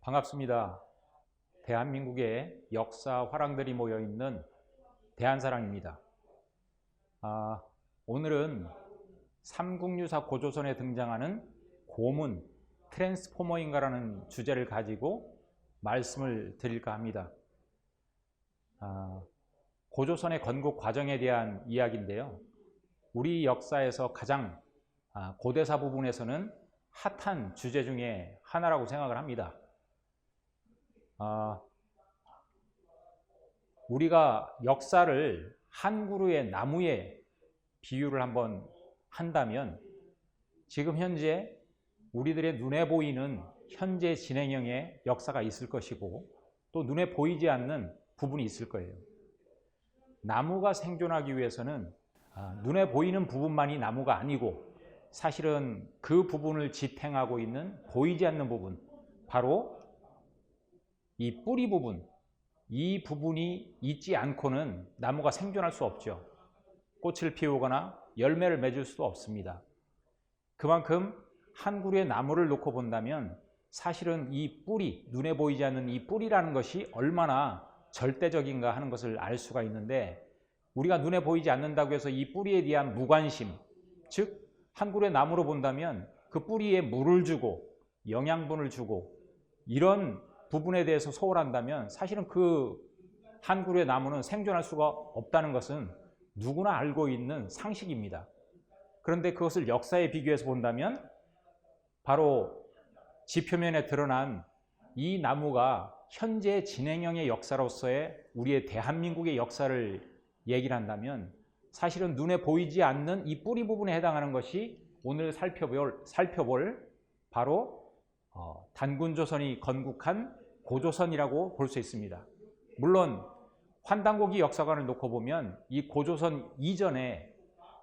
반갑습니다. 대한민국의 역사 화랑들이 모여있는 대한사랑입니다. 오늘은 삼국유사 고조선에 등장하는 고문, 트랜스포머인가라는 주제를 가지고 말씀을 드릴까 합니다. 고조선의 건국 과정에 대한 이야기인데요. 우리 역사에서 가장 고대사 부분에서는 핫한 주제 중에 하나라고 생각을 합니다. 우리가 역사를 한 그루의 나무에 비유를 한번 한다면 지금 현재 우리들의 눈에 보이는 현재 진행형의 역사가 있을 것이고 또 눈에 보이지 않는 부분이 있을 거예요. 나무가 생존하기 위해서는 눈에 보이는 부분만이 나무가 아니고 사실은 그 부분을 지탱하고 있는 보이지 않는 부분, 바로 이 뿌리 부분, 이 부분이 있지 않고는 나무가 생존할 수 없죠. 꽃을 피우거나 열매를 맺을 수도 없습니다. 그만큼 한 그루의 나무를 놓고 본다면 사실은 이 뿌리, 눈에 보이지 않는 이 뿌리라는 것이 얼마나 절대적인가 하는 것을 알 수가 있는데, 우리가 눈에 보이지 않는다고 해서 이 뿌리에 대한 무관심, 즉 한 그루의 나무로 본다면 그 뿌리에 물을 주고 영양분을 주고 이런 부분에 대해서 소홀한다면 사실은 그 한 그루의 나무는 생존할 수가 없다는 것은 누구나 알고 있는 상식입니다. 그런데 그것을 역사에 비교해서 본다면 바로 지표면에 드러난 이 나무가 현재 진행형의 역사로서의 우리의 대한민국의 역사를 얘기를 한다면 사실은 눈에 보이지 않는 이 뿌리 부분에 해당하는 것이 오늘 살펴볼 바로 단군조선이 건국한 고조선이라고 볼 수 있습니다. 물론 환단고기 역사관을 놓고 보면 이 고조선 이전에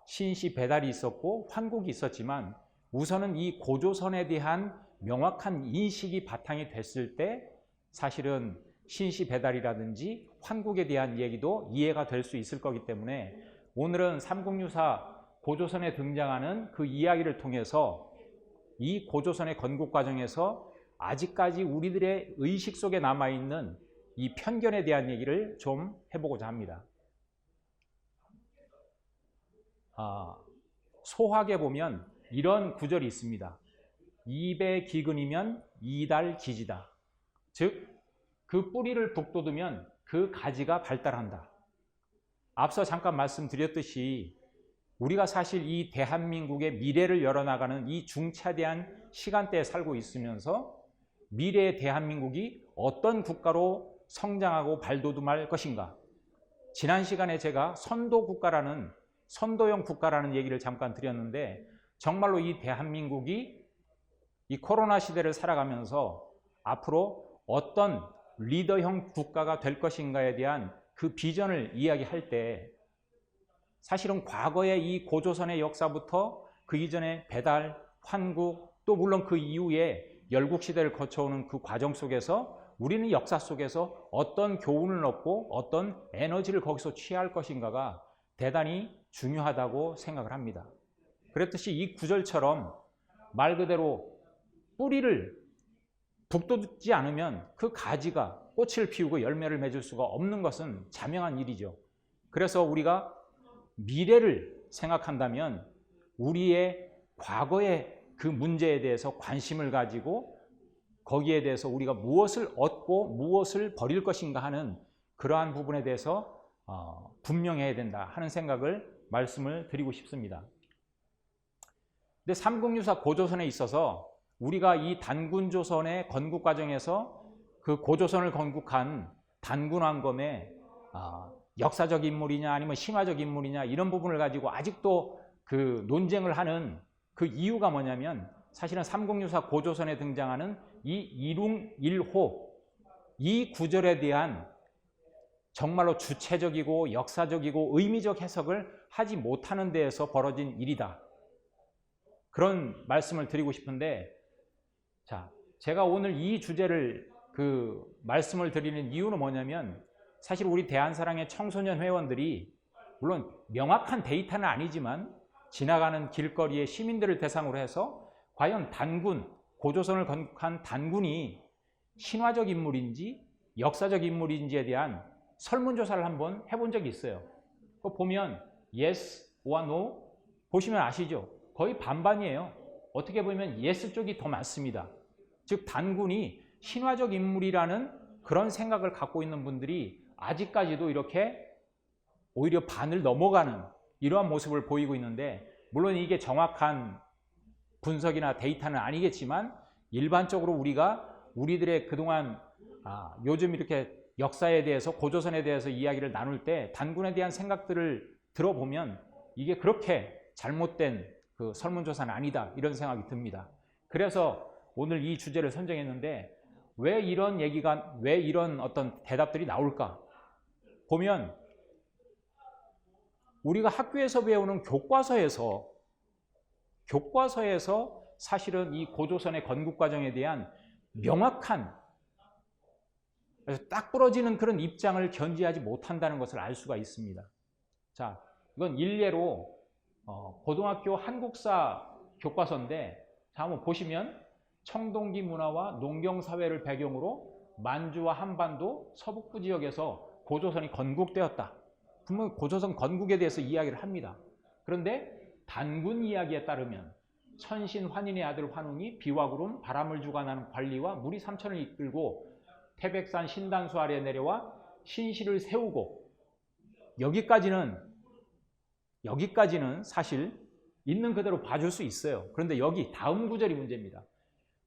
신시 배달이 있었고 환국이 있었지만 우선은 이 고조선에 대한 명확한 인식이 바탕이 됐을 때 사실은 신시 배달이라든지 환국에 대한 얘기도 이해가 될 수 있을 거기 때문에 오늘은 삼국유사 고조선에 등장하는 그 이야기를 통해서 이 고조선의 건국 과정에서 아직까지 우리들의 의식 속에 남아있는 이 편견에 대한 얘기를 좀 해보고자 합니다. 소학에 보면 이런 구절이 있습니다. 입에 기근이면 이달기지다. 즉, 그 뿌리를 북돋우면 그 가지가 발달한다. 앞서 잠깐 말씀드렸듯이 우리가 사실 이 대한민국의 미래를 열어나가는 이 중차대한 시간대에 살고 있으면서 미래의 대한민국이 어떤 국가로 성장하고 발돋움할 것인가. 지난 시간에 제가 선도형 국가라는 얘기를 잠깐 드렸는데 정말로 이 대한민국이 이 코로나 시대를 살아가면서 앞으로 어떤 리더형 국가가 될 것인가에 대한 그 비전을 이야기할 때 사실은 과거의 이 고조선의 역사부터 그 이전의 배달, 환국, 또 물론 그 이후에 열국시대를 거쳐오는 그 과정 속에서 우리는 역사 속에서 어떤 교훈을 얻고 어떤 에너지를 거기서 취할 것인가가 대단히 중요하다고 생각을 합니다. 그랬듯이 이 구절처럼 말 그대로 뿌리를 북돋지 않으면 그 가지가 꽃을 피우고 열매를 맺을 수가 없는 것은 자명한 일이죠. 그래서 우리가 미래를 생각한다면 우리의 과거의 그 문제에 대해서 관심을 가지고 거기에 대해서 우리가 무엇을 얻고 무엇을 버릴 것인가 하는 그러한 부분에 대해서 분명해야 된다 하는 생각을 말씀을 드리고 싶습니다. 근데 삼국유사 고조선에 있어서 우리가 이 단군조선의 건국 과정에서 그 고조선을 건국한 단군왕검의 역사적 인물이냐 아니면 신화적 인물이냐 이런 부분을 가지고 아직도 그 논쟁을 하는 그 이유가 뭐냐면 사실은 삼국유사 고조선에 등장하는 이 일웅일호 이 구절에 대한 정말로 주체적이고 역사적이고 의미적 해석을 하지 못하는 데에서 벌어진 일이다. 그런 말씀을 드리고 싶은데, 자, 제가 오늘 이 주제를 말씀을 드리는 이유는 뭐냐면 사실 우리 대한사랑의 청소년 회원들이 물론 명확한 데이터는 아니지만 지나가는 길거리의 시민들을 대상으로 해서 과연 단군, 고조선을 건국한 단군이 신화적 인물인지 역사적 인물인지에 대한 설문조사를 한번 해본 적이 있어요. 그거 보면 yes or no 보시면 아시죠? 거의 반반이에요. 어떻게 보면 yes 쪽이 더 많습니다. 즉 단군이 신화적 인물이라는 그런 생각을 갖고 있는 분들이 아직까지도 이렇게 오히려 반을 넘어가는 이러한 모습을 보이고 있는데, 물론 이게 정확한 분석이나 데이터는 아니겠지만 일반적으로 우리들의 그동안 요즘 이렇게 역사에 대해서 고조선에 대해서 이야기를 나눌 때 단군에 대한 생각들을 들어보면 이게 그렇게 잘못된 그 설문조사는 아니다 이런 생각이 듭니다. 그래서 오늘 이 주제를 선정했는데 왜 이런 어떤 대답들이 나올까? 보면 우리가 학교에서 배우는 교과서에서 사실은 이 고조선의 건국 과정에 대한 명확한 딱 부러지는 그런 입장을 견지하지 못한다는 것을 알 수가 있습니다. 자, 이건 일례로 고등학교 한국사 교과서인데, 자, 한번 보시면 청동기 문화와 농경사회를 배경으로 만주와 한반도 서북부 지역에서 고조선이 건국되었다. 분명 고조선 건국에 대해서 이야기를 합니다. 그런데 단군 이야기에 따르면 천신 환인의 아들 환웅이 비와 구름 바람을 주관하는 관리와 무리 3천을 이끌고 태백산 신단수 아래 내려와 신실을 세우고, 여기까지는 사실 있는 그대로 봐줄 수 있어요. 그런데 여기 다음 구절이 문제입니다.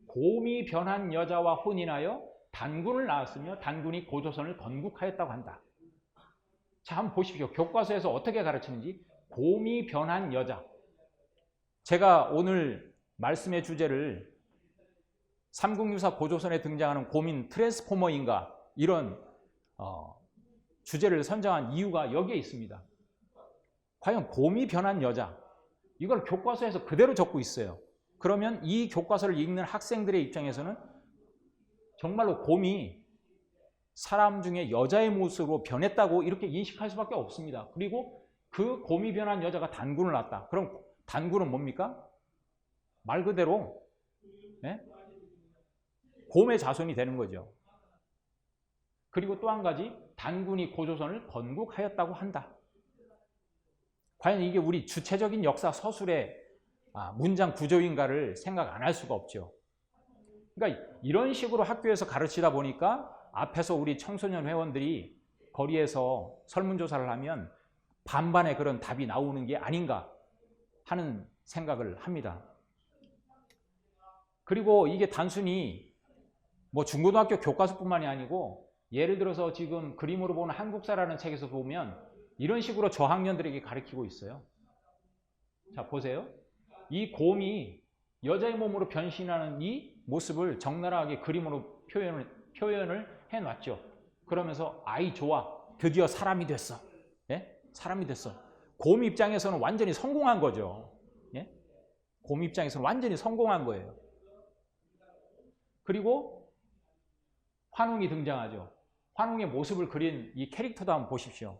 곰이 변한 여자와 혼인하여 단군을 낳았으며 단군이 고조선을 건국하였다고 한다. 자, 한번 보십시오. 교과서에서 어떻게 가르치는지. 곰이 변한 여자. 제가 오늘 말씀의 주제를 삼국유사 고조선에 등장하는 곰인 트랜스포머인가 이런 주제를 선정한 이유가 여기에 있습니다. 과연 곰이 변한 여자, 이걸 교과서에서 그대로 적고 있어요. 그러면 이 교과서를 읽는 학생들의 입장에서는 정말로 곰이 사람 중에 여자의 모습으로 변했다고 이렇게 인식할 수밖에 없습니다. 그리고 그 곰이 변한 여자가 단군을 낳았다. 그럼 단군은 뭡니까? 말 그대로 곰의 자손이 되는 거죠. 그리고 또 한 가지, 단군이 고조선을 건국하였다고 한다. 과연 이게 우리 주체적인 역사 서술의 문장 구조인가를 생각 안 할 수가 없죠. 그러니까 이런 식으로 학교에서 가르치다 보니까 앞에서 우리 청소년 회원들이 거리에서 설문조사를 하면 반반의 그런 답이 나오는 게 아닌가 하는 생각을 합니다. 그리고 이게 단순히 뭐 중고등학교 교과서뿐만이 아니고, 예를 들어서 지금 그림으로 보는 한국사라는 책에서 보면 이런 식으로 저학년들에게 가르치고 있어요. 자, 보세요. 이 곰이 여자의 몸으로 변신하는 이 모습을 적나라하게 그림으로 표현을 해놨죠. 그러면서 아이 좋아, 드디어 사람이 됐어. 사람이 됐어. 곰 입장에서는 완전히 성공한 거죠. 곰 입장에서는 완전히 성공한 거예요. 그리고 환웅이 등장하죠. 환웅의 모습을 그린 이 캐릭터도 한번 보십시오.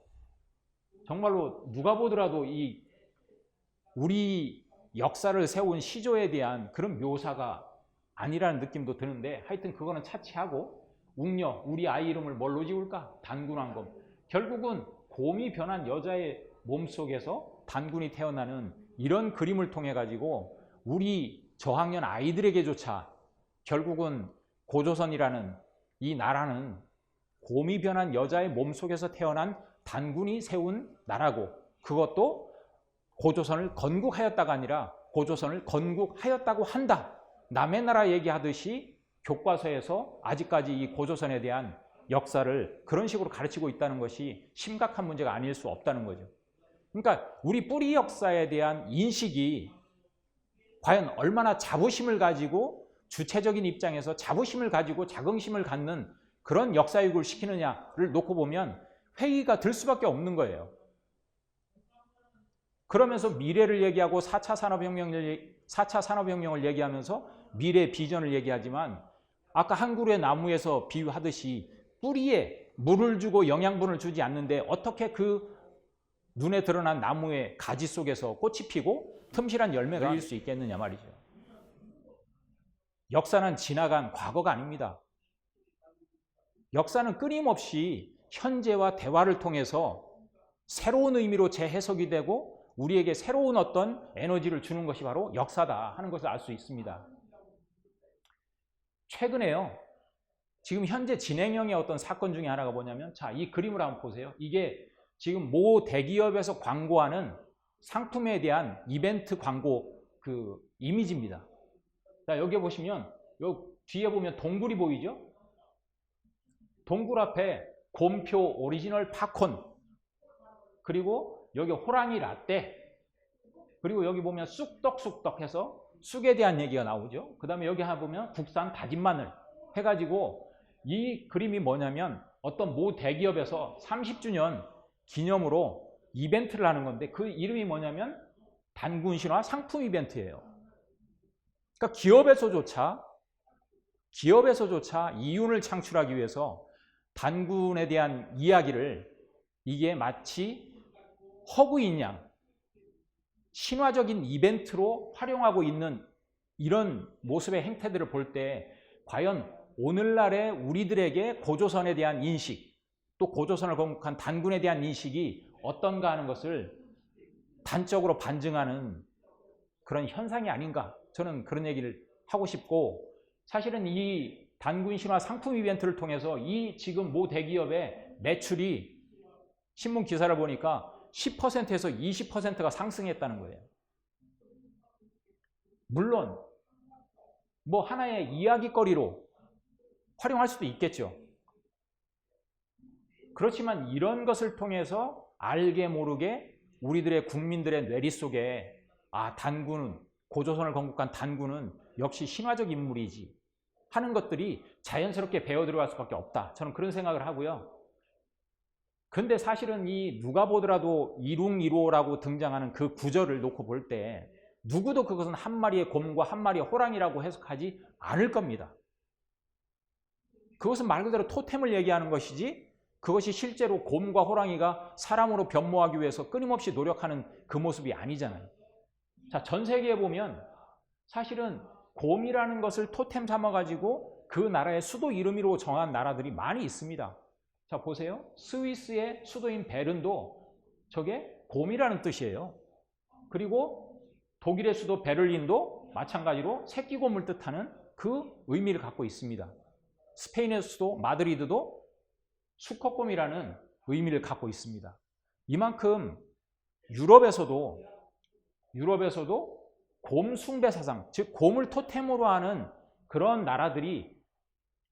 정말로 누가 보더라도 이 우리 역사를 세운 시조에 대한 그런 묘사가 아니라는 느낌도 드는데, 하여튼 그거는 차치하고, 웅녀, 우리 아이 이름을 뭘로 지울까? 단군왕검. 결국은 곰이 변한 여자의 몸속에서 단군이 태어나는 이런 그림을 통해 가지고 우리 저학년 아이들에게조차 결국은 고조선이라는 이 나라는 곰이 변한 여자의 몸속에서 태어난 단군이 세운 나라고, 그것도 고조선을 건국하였다가 아니라 고조선을 건국하였다고 한다. 남의 나라 얘기하듯이 교과서에서 아직까지 이 고조선에 대한 역사를 그런 식으로 가르치고 있다는 것이 심각한 문제가 아닐 수 없다는 거죠. 그러니까 우리 뿌리 역사에 대한 인식이 과연 얼마나 자부심을 가지고, 주체적인 입장에서 자부심을 가지고 자긍심을 갖는 그런 역사교육을 시키느냐를 놓고 보면 회의가 들 수밖에 없는 거예요. 그러면서 미래를 얘기하고 4차 산업혁명을 얘기하면서 미래 비전을 얘기하지만, 아까 한 그루의 나무에서 비유하듯이 뿌리에 물을 주고 영양분을 주지 않는데 어떻게 그 눈에 드러난 나무의 가지 속에서 꽃이 피고 틈실한 열매가 열릴 수 있겠느냐 말이죠. 역사는 지나간 과거가 아닙니다. 역사는 끊임없이 현재와 대화를 통해서 새로운 의미로 재해석이 되고 우리에게 새로운 어떤 에너지를 주는 것이 바로 역사다 하는 것을 알 수 있습니다. 최근에요. 지금 현재 진행형의 어떤 사건 중에 하나가 뭐냐면, 자, 이 그림을 한번 보세요. 이게 지금 모 대기업에서 광고하는 상품에 대한 이벤트 광고 그 이미지입니다. 자, 여기 보시면, 요 뒤에 보면 동굴이 보이죠? 동굴 앞에 곰표 오리지널 팝콘, 그리고 여기 호랑이 라떼, 그리고 여기 보면 쑥떡쑥떡 해서 쑥에 대한 얘기가 나오죠. 그 다음에 여기 하나 보면 국산 다진 마늘 해가지고, 이 그림이 뭐냐면 어떤 모 대기업에서 30주년 기념으로 이벤트를 하는 건데, 그 이름이 뭐냐면 단군 신화 상품 이벤트예요. 그러니까 기업에서조차 이윤을 창출하기 위해서 단군에 대한 이야기를 이게 마치 허구인 양 신화적인 이벤트로 활용하고 있는 이런 모습의 행태들을 볼 때 과연 오늘날의 우리들에게 고조선에 대한 인식, 또 고조선을 건국한 단군에 대한 인식이 어떤가 하는 것을 단적으로 반증하는 그런 현상이 아닌가, 저는 그런 얘기를 하고 싶고, 사실은 이 단군 신화 상품 이벤트를 통해서 이 지금 모 대기업의 매출이 신문 기사를 보니까 10%에서 20%가 상승했다는 거예요. 물론 뭐 하나의 이야기거리로 활용할 수도 있겠죠. 그렇지만 이런 것을 통해서 알게 모르게 우리들의 국민들의 뇌리 속에, 아, 단군은, 고조선을 건국한 단군은 역시 신화적 인물이지 하는 것들이 자연스럽게 배어 들어갈 수밖에 없다, 저는 그런 생각을 하고요. 근데 사실은 이 누가 보더라도 이룽이로라고 등장하는 그 구절을 놓고 볼 때 누구도 그것은 한 마리의 곰과 한 마리의 호랑이라고 해석하지 않을 겁니다. 그것은 말 그대로 토템을 얘기하는 것이지, 그것이 실제로 곰과 호랑이가 사람으로 변모하기 위해서 끊임없이 노력하는 그 모습이 아니잖아요. 자, 전 세계에 보면 사실은 곰이라는 것을 토템 삼아가지고 그 나라의 수도 이름으로 정한 나라들이 많이 있습니다. 자, 보세요. 스위스의 수도인 베른도 저게 곰이라는 뜻이에요. 그리고 독일의 수도 베를린도 마찬가지로 새끼곰을 뜻하는 그 의미를 갖고 있습니다. 스페인의 수도 마드리드도 수컷곰이라는 의미를 갖고 있습니다. 이만큼 유럽에서도 곰 숭배 사상, 즉 곰을 토템으로 하는 그런 나라들이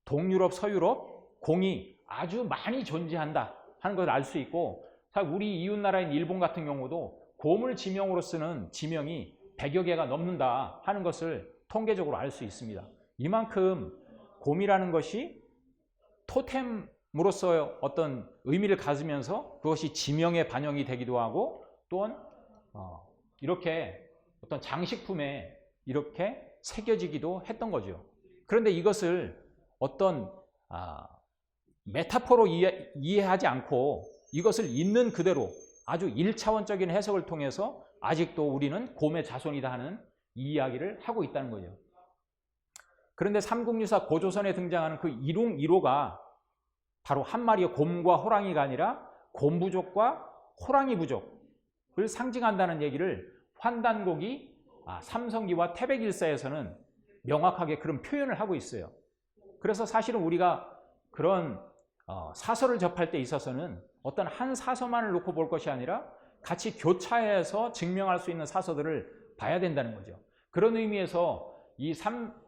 동유럽, 서유럽, 공이 아주 많이 존재한다 하는 것을 알 수 있고, 우리 이웃나라인 일본 같은 경우도 곰을 지명으로 쓰는 지명이 100여 개가 넘는다 하는 것을 통계적으로 알 수 있습니다. 이만큼 곰이라는 것이 토템으로서 어떤 의미를 가지면서 그것이 지명에 반영이 되기도 하고, 또한 이렇게 어떤 장식품에 이렇게 새겨지기도 했던 거죠. 그런데 이것을 어떤 메타포로 이해하지 않고 이것을 있는 그대로 아주 1차원적인 해석을 통해서 아직도 우리는 곰의 자손이다 하는 이야기를 하고 있다는 거죠. 그런데 삼국유사 고조선에 등장하는 그 이룽이로가 바로 한 마리의 곰과 호랑이가 아니라 곰부족과 호랑이 부족을 상징한다는 얘기를 환단곡이 삼성기와 태백일사에서는 명확하게 그런 표현을 하고 있어요. 그래서 사실은 우리가 그런 사설을 접할 때 있어서는 어떤 한 사서만을 놓고 볼 것이 아니라 같이 교차해서 증명할 수 있는 사서들을 봐야 된다는 거죠. 그런 의미에서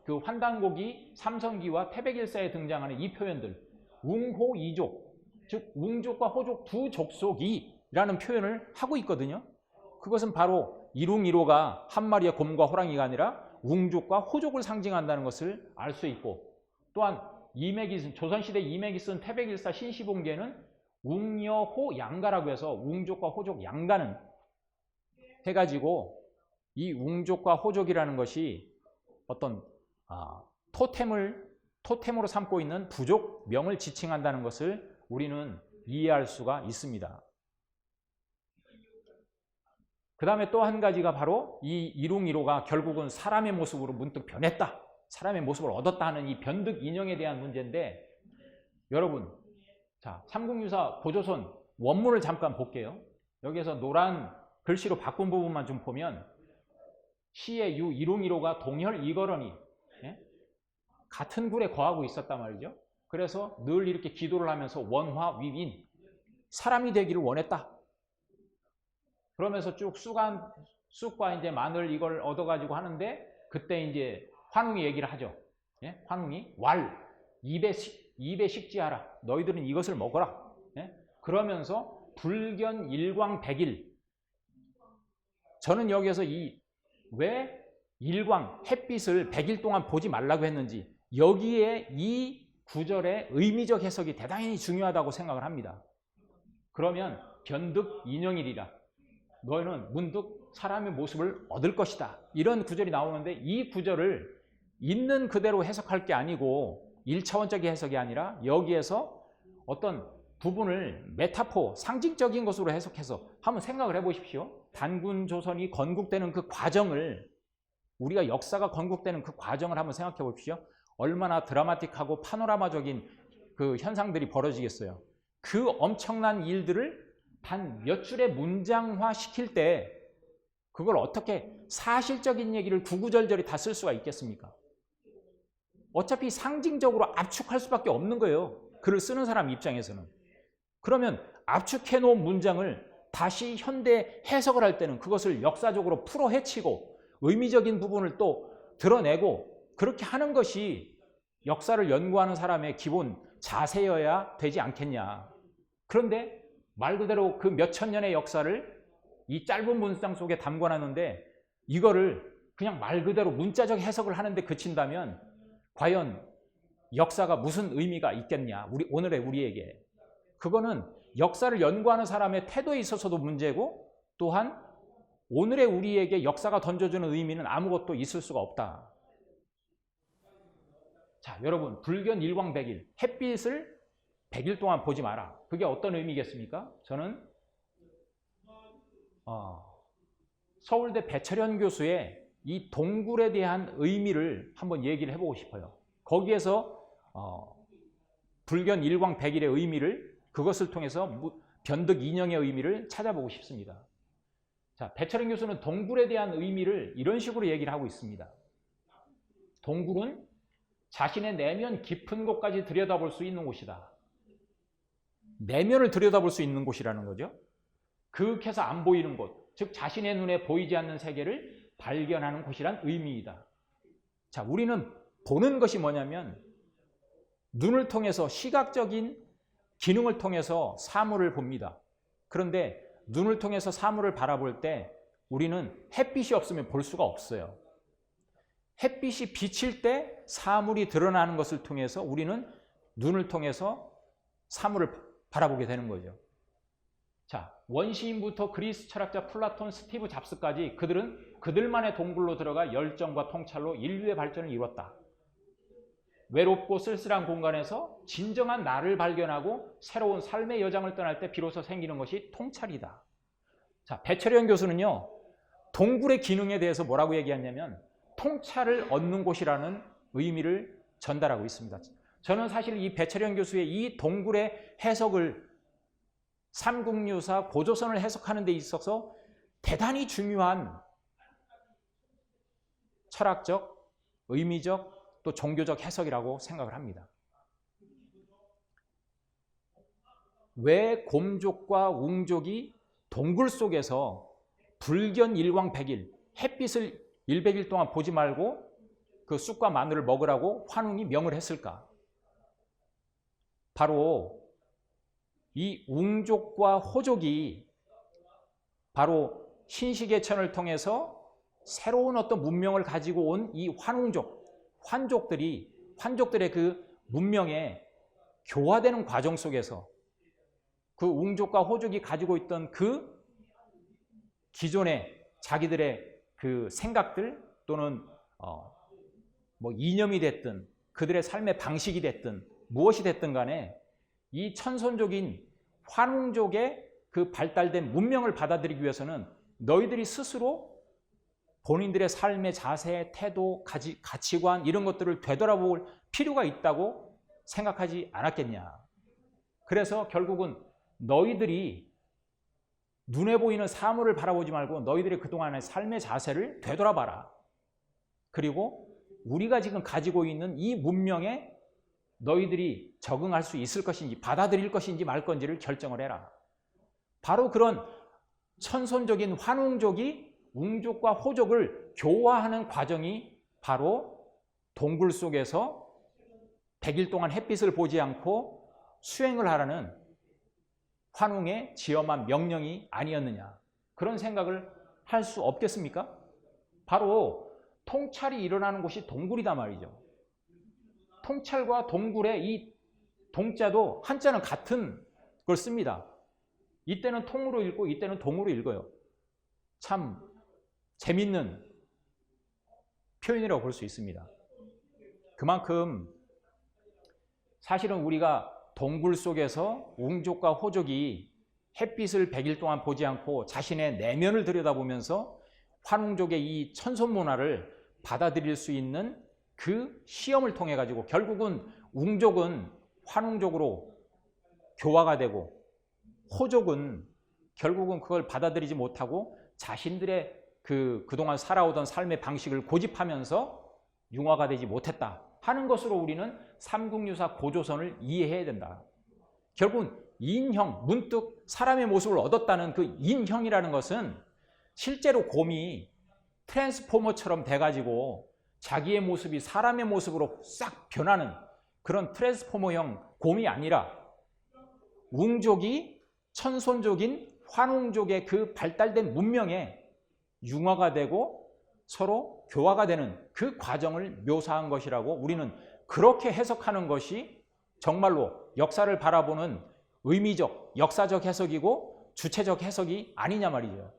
그 환단곡이 삼성기와 태백일사에 등장하는 이 표현들, 웅호이족, 즉 웅족과 호족 두 족속이라는 표현을 하고 있거든요. 그것은 바로 이룽이로가 한 마리의 곰과 호랑이가 아니라 웅족과 호족을 상징한다는 것을 알 수 있고, 또한 조선시대 이맥이 쓴 태백일사 신시봉기에는 웅여호 양가라고 해서 웅족과 호족 양가는 해가지고 이 웅족과 호족이라는 것이 어떤 토템으로 삼고 있는 부족명을 지칭한다는 것을 우리는 이해할 수가 있습니다. 그 다음에 또 한 가지가 바로 이 이룽이로가 결국은 사람의 모습으로 문득 변했다, 사람의 모습을 얻었다 하는 이 변득 인형에 대한 문제인데, 여러분, 자, 삼국유사 고조선 원문을 잠깐 볼게요. 여기에서 노란 글씨로 바꾼 부분만 좀 보면 시의 유, 일웅이로가 동혈 이거러니, 예? 같은 굴에 거하고 있었단 말이죠. 그래서 늘 이렇게 기도를 하면서 원화 위인, 사람이 되기를 원했다. 그러면서 쭉 쑥과 이제 마늘 이걸 얻어가지고 하는데, 그때 이제 환웅이 얘기를 하죠. 예? 환웅이 입에 식지하라. 너희들은 이것을 먹어라. 예? 그러면서 불견 일광백일. 저는 여기에서 왜 일광, 햇빛을 100일 동안 보지 말라고 했는지, 여기에 이 구절의 의미적 해석이 대단히 중요하다고 생각을 합니다. 그러면 변득 인형이리라. 너희는 문득 사람의 모습을 얻을 것이다. 이런 구절이 나오는데, 이 구절을 있는 그대로 해석할 게 아니고 1차원적인 해석이 아니라 여기에서 어떤 부분을 메타포, 상징적인 것으로 해석해서 한번 생각을 해보십시오. 단군 조선이 건국되는 그 과정을, 우리가 역사가 건국되는 그 과정을 한번 생각해 보십시오. 얼마나 드라마틱하고 파노라마적인 그 현상들이 벌어지겠어요. 그 엄청난 일들을 단 몇 줄의 문장화 시킬 때 그걸 어떻게 사실적인 얘기를 구구절절히 다 쓸 수가 있겠습니까? 어차피 상징적으로 압축할 수밖에 없는 거예요. 글을 쓰는 사람 입장에서는. 그러면 압축해 놓은 문장을 다시 현대 해석을 할 때는 그것을 역사적으로 풀어헤치고 의미적인 부분을 또 드러내고, 그렇게 하는 것이 역사를 연구하는 사람의 기본 자세여야 되지 않겠냐. 그런데 말 그대로 그 몇천 년의 역사를 이 짧은 문장 속에 담궈놨는데, 이거를 그냥 말 그대로 문자적 해석을 하는데 그친다면 과연 역사가 무슨 의미가 있겠냐, 오늘의 우리에게. 그거는 역사를 연구하는 사람의 태도에 있어서도 문제고, 또한 오늘의 우리에게 역사가 던져주는 의미는 아무것도 있을 수가 없다. 자, 여러분, 불견 일광백일, 햇빛을 100일 동안 보지 마라. 그게 어떤 의미겠습니까? 저는 서울대 배철현 교수의 이 동굴에 대한 의미를 한번 얘기를 해보고 싶어요. 거기에서 불견 일광백일의 의미를, 그것을 통해서 변득 인형의 의미를 찾아보고 싶습니다. 자, 배철현 교수는 동굴에 대한 의미를 이런 식으로 얘기를 하고 있습니다. 동굴은 자신의 내면 깊은 곳까지 들여다볼 수 있는 곳이다. 내면을 들여다볼 수 있는 곳이라는 거죠. 그윽해서 안 보이는 곳, 즉 자신의 눈에 보이지 않는 세계를 발견하는 곳이란 의미이다. 자, 우리는 보는 것이 뭐냐면 눈을 통해서, 시각적인 기능을 통해서 사물을 봅니다. 그런데 눈을 통해서 사물을 바라볼 때 우리는 햇빛이 없으면 볼 수가 없어요. 햇빛이 비칠 때 사물이 드러나는 것을 통해서 우리는 눈을 통해서 사물을 바라보게 되는 거죠. 자, 원시인부터 그리스 철학자 플라톤, 스티브 잡스까지 그들은 그들만의 동굴로 들어가 열정과 통찰로 인류의 발전을 이뤘다. 외롭고 쓸쓸한 공간에서 진정한 나를 발견하고 새로운 삶의 여정을 떠날 때 비로소 생기는 것이 통찰이다. 자, 배철현 교수는요, 동굴의 기능에 대해서 뭐라고 얘기했냐면 통찰을 얻는 곳이라는 의미를 전달하고 있습니다. 저는 사실 이 배철현 교수의 이 동굴의 해석을, 삼국유사 고조선을 해석하는 데 있어서 대단히 중요한 철학적, 의미적, 또 종교적 해석이라고 생각을 합니다. 왜 곰족과 웅족이 동굴 속에서 불견 일광백일, 햇빛을 100일 동안 보지 말고 그 쑥과 마늘을 먹으라고 환웅이 명을 했을까? 바로 이 웅족과 호족이 바로 신시계천을 통해서 새로운 어떤 문명을 가지고 온 이 환족들의 그 문명에 교화되는 과정 속에서 그 웅족과 호족이 가지고 있던 그 기존의 자기들의 그 생각들, 또는 뭐 이념이 됐든 그들의 삶의 방식이 됐든 무엇이 됐든 간에 이 천손족인 환웅족의 그 발달된 문명을 받아들이기 위해서는 너희들이 스스로 본인들의 삶의 자세, 태도, 가치관 이런 것들을 되돌아볼 필요가 있다고 생각하지 않았겠냐. 그래서 결국은 너희들이 눈에 보이는 사물을 바라보지 말고 너희들의 그동안의 삶의 자세를 되돌아봐라. 그리고 우리가 지금 가지고 있는 이 문명에 너희들이 적응할 수 있을 것인지 받아들일 것인지 말 건지를 결정을 해라. 바로 그런 천손적인 환웅족이 웅족과 호족을 교화하는 과정이 바로 동굴 속에서 100일 동안 햇빛을 보지 않고 수행을 하라는 환웅의 지엄한 명령이 아니었느냐. 그런 생각을 할 수 없겠습니까? 바로 통찰이 일어나는 곳이 동굴이다 말이죠. 통찰과 동굴의 이 동자도 한자는 같은 걸 씁니다. 이때는 통으로 읽고 이때는 동으로 읽어요. 참 재밌는 표현이라고 볼 수 있습니다. 그만큼 사실은 우리가 동굴 속에서 웅족과 호족이 햇빛을 100일 동안 보지 않고 자신의 내면을 들여다보면서 환웅족의 이 천손 문화를 받아들일 수 있는 그 시험을 통해 가지고 결국은 웅족은 환웅족으로 교화가 되고 호족은 결국은 그걸 받아들이지 못하고 자신들의 그동안 살아오던 삶의 방식을 고집하면서 융화가 되지 못했다 하는 것으로 우리는 삼국유사 고조선을 이해해야 된다. 결국은 인형, 문득 사람의 모습을 얻었다는 그 인형이라는 것은 실제로 곰이 트랜스포머처럼 돼가지고 자기의 모습이 사람의 모습으로 싹 변하는 그런 트랜스포머형 곰이 아니라 웅족이 천손족인 환웅족의 그 발달된 문명에 융화가 되고 서로 교화가 되는 그 과정을 묘사한 것이라고 우리는 그렇게 해석하는 것이 정말로 역사를 바라보는 의미적, 역사적 해석이고 주체적 해석이 아니냐 말이죠.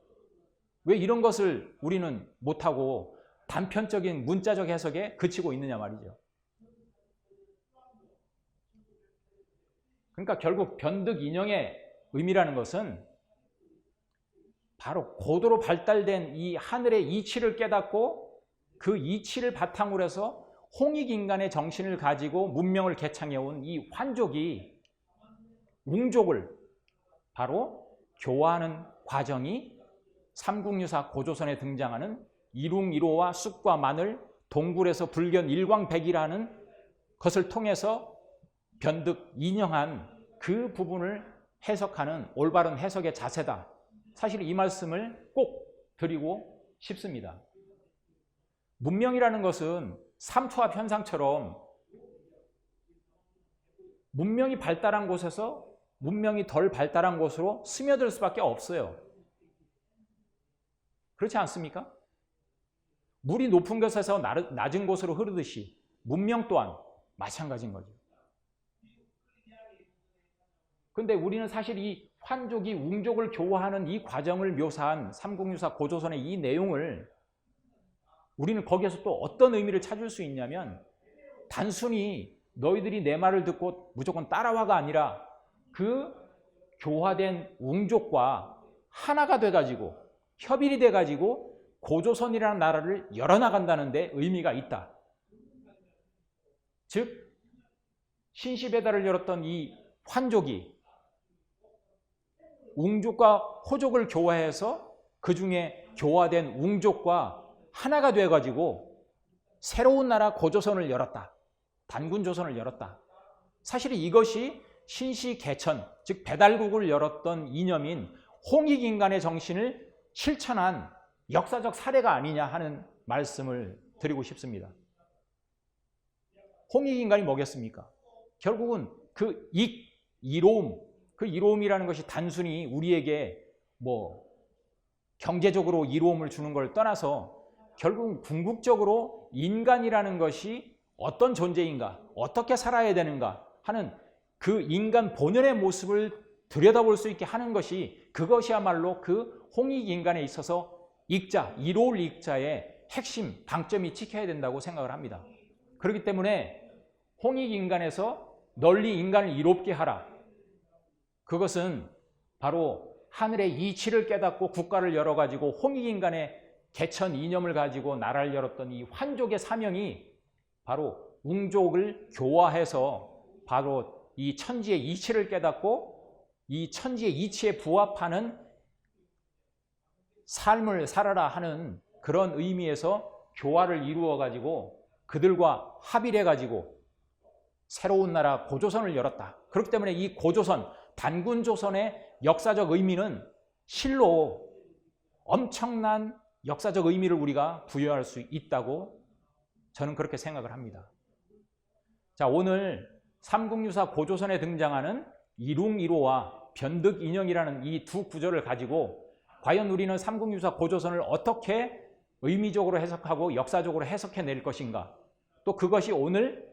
왜 이런 것을 우리는 못하고 단편적인 문자적 해석에 그치고 있느냐 말이죠. 그러니까 결국 변득 인형의 의미라는 것은 바로 고도로 발달된 이 하늘의 이치를 깨닫고 그 이치를 바탕으로 해서 홍익인간의 정신을 가지고 문명을 개창해온 이 환족이 웅족을 바로 교화하는 과정이 삼국유사 고조선에 등장하는 이룽이로와 쑥과 마늘, 동굴에서 불견 일광백이라는 것을 통해서 변득 인형한 그 부분을 해석하는 올바른 해석의 자세다. 사실 이 말씀을 꼭 드리고 싶습니다. 문명이라는 것은 삼투압 현상처럼 문명이 발달한 곳에서 문명이 덜 발달한 곳으로 스며들 수밖에 없어요. 그렇지 않습니까? 물이 높은 곳에서 낮은 곳으로 흐르듯이 문명 또한 마찬가지인 거죠. 그런데 우리는 사실 이 환족이 웅족을 교화하는 이 과정을 묘사한 삼국유사 고조선의 이 내용을 우리는 거기에서 또 어떤 의미를 찾을 수 있냐면 단순히 너희들이 내 말을 듣고 무조건 따라와가 아니라 그 교화된 웅족과 하나가 돼가지고 협일이 돼가지고 고조선이라는 나라를 열어나간다는 데 의미가 있다. 즉 신시배달을 열었던 이 환족이 웅족과 호족을 교화해서 그 중에 교화된 웅족과 하나가 돼가지고 새로운 나라 고조선을 열었다. 단군조선을 열었다. 사실 이것이 신시개천, 즉 배달국을 열었던 이념인 홍익인간의 정신을 실천한 역사적 사례가 아니냐 하는 말씀을 드리고 싶습니다. 홍익인간이 뭐겠습니까? 결국은 그 이로움, 그 이로움이라는 것이 단순히 우리에게 경제적으로 이로움을 주는 걸 떠나서 결국 궁극적으로 인간이라는 것이 어떤 존재인가, 어떻게 살아야 되는가 하는 그 인간 본연의 모습을 들여다볼 수 있게 하는 것이 그것이야말로 그 홍익인간에 있어서 익자, 이로울 익자의 핵심, 방점이 지켜야 된다고 생각을 합니다. 그렇기 때문에 홍익인간에서 널리 인간을 이롭게 하라. 그것은 바로 하늘의 이치를 깨닫고 국가를 열어가지고 홍익인간의 개천 이념을 가지고 나라를 열었던 이 환족의 사명이 바로 웅족을 교화해서 바로 이 천지의 이치를 깨닫고 이 천지의 이치에 부합하는 삶을 살아라 하는 그런 의미에서 교화를 이루어 가지고 그들과 합의를 해 가지고 새로운 나라 고조선을 열었다. 그렇기 때문에 이 고조선, 단군조선의 역사적 의미는 실로 엄청난 역사적 의미를 우리가 부여할 수 있다고 저는 그렇게 생각을 합니다. 자, 오늘 삼국유사 고조선에 등장하는 이룽이로와 변득인형이라는 이 두 구절을 가지고 과연 우리는 삼국유사 고조선을 어떻게 의미적으로 해석하고 역사적으로 해석해낼 것인가, 또 그것이 오늘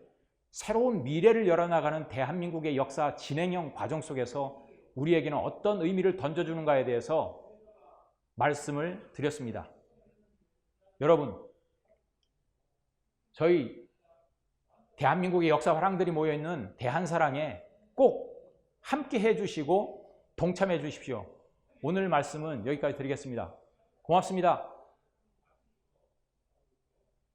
새로운 미래를 열어나가는 대한민국의 역사 진행형 과정 속에서 우리에게는 어떤 의미를 던져주는가에 대해서 말씀을 드렸습니다. 여러분, 저희 대한민국의 역사 화랑들이 모여있는 대한사랑에 꼭 함께 해주시고 동참해 주십시오. 오늘 말씀은 여기까지 드리겠습니다. 고맙습니다.